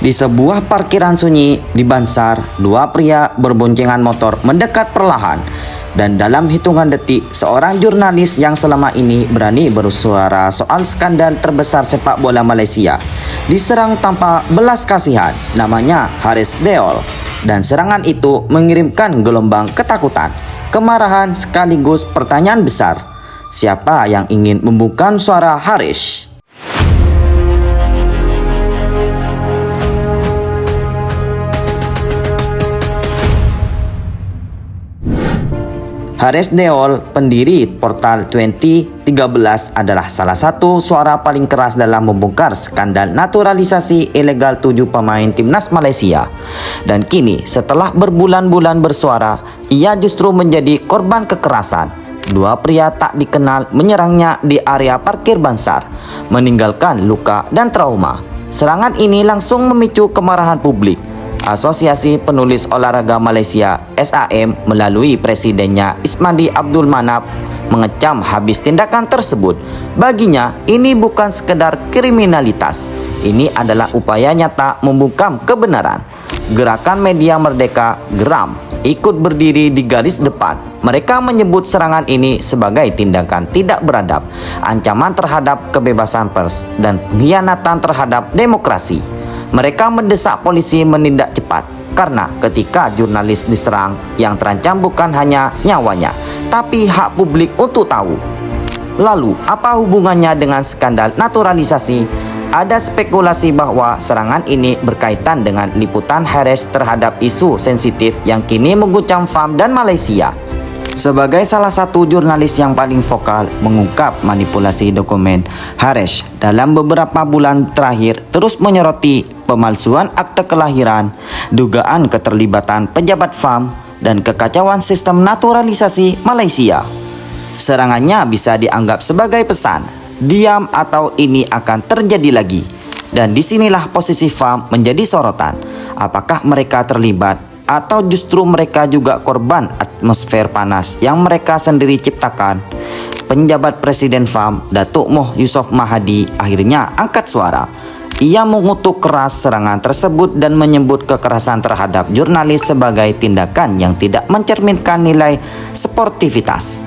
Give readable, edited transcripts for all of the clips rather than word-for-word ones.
Di sebuah parkiran sunyi di Bansar, dua pria berboncengan motor mendekat perlahan. Dan dalam hitungan detik, seorang jurnalis yang selama ini berani bersuara soal skandal terbesar sepak bola Malaysia diserang tanpa belas kasihan, namanya Haris Deol. Dan serangan itu mengirimkan gelombang ketakutan, kemarahan sekaligus pertanyaan besar. Siapa yang ingin membungkam suara Haris? Haris Deol, pendiri Portal 2013, adalah salah satu suara paling keras dalam membongkar skandal naturalisasi ilegal 7 pemain timnas Malaysia. Dan kini, setelah berbulan-bulan bersuara, ia justru menjadi korban kekerasan. Dua pria tak dikenal menyerangnya di area parkir Bansar, meninggalkan luka dan trauma. Serangan ini langsung memicu kemarahan publik. Asosiasi Penulis Olahraga Malaysia (SAM) melalui presidennya Ismandi Abdul Manap mengecam habis tindakan tersebut. Baginya, ini bukan sekedar kriminalitas. Ini adalah upaya nyata membungkam kebenaran. Gerakan Media Merdeka (GERAM) ikut berdiri di garis depan. Mereka menyebut serangan ini sebagai tindakan tidak beradab, ancaman terhadap kebebasan pers, dan pengkhianatan terhadap demokrasi. Mereka mendesak polisi menindak cepat karena ketika jurnalis diserang, yang terancam bukan hanya nyawanya, tapi hak publik untuk tahu. Lalu, apa hubungannya dengan skandal naturalisasi? Ada spekulasi bahwa serangan ini berkaitan dengan liputan Haris terhadap isu sensitif yang kini mengguncang FAM dan Malaysia. Sebagai salah satu jurnalis yang paling vokal mengungkap manipulasi dokumen, Haris dalam beberapa bulan terakhir terus menyoroti pemalsuan akte kelahiran, dugaan keterlibatan pejabat FAM, dan kekacauan sistem naturalisasi Malaysia. Serangannya bisa dianggap sebagai pesan, diam atau ini akan terjadi lagi. Dan disinilah posisi FAM menjadi sorotan. Apakah mereka terlibat? Atau justru mereka juga korban atmosfer panas yang mereka sendiri ciptakan? Penjabat Presiden FAM, Datuk Moh Yusof Mahadi, akhirnya angkat suara. Ia mengutuk keras serangan tersebut dan menyebut kekerasan terhadap jurnalis sebagai tindakan yang tidak mencerminkan nilai sportivitas.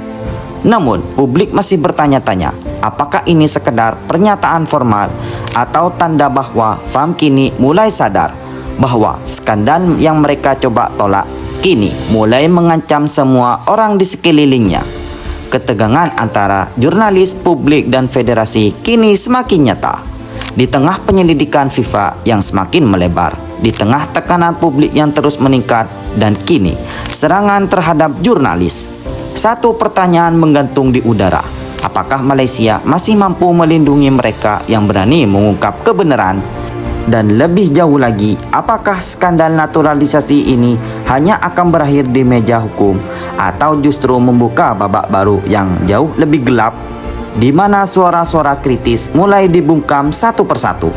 Namun, publik masih bertanya-tanya, apakah ini sekedar pernyataan formal atau tanda bahwa FAM kini mulai sadar bahwa skandal yang mereka coba tolak kini mulai mengancam semua orang di sekelilingnya. Ketegangan antara jurnalis, publik, dan federasi kini semakin nyata. Di tengah penyelidikan FIFA yang semakin melebar, di tengah tekanan publik yang terus meningkat, dan kini serangan terhadap jurnalis. Satu pertanyaan menggantung di udara. Apakah Malaysia masih mampu melindungi mereka yang berani mengungkap kebenaran? Dan lebih jauh lagi, apakah skandal naturalisasi ini hanya akan berakhir di meja hukum atau justru membuka babak baru yang jauh lebih gelap, di mana suara-suara kritis mulai dibungkam satu persatu?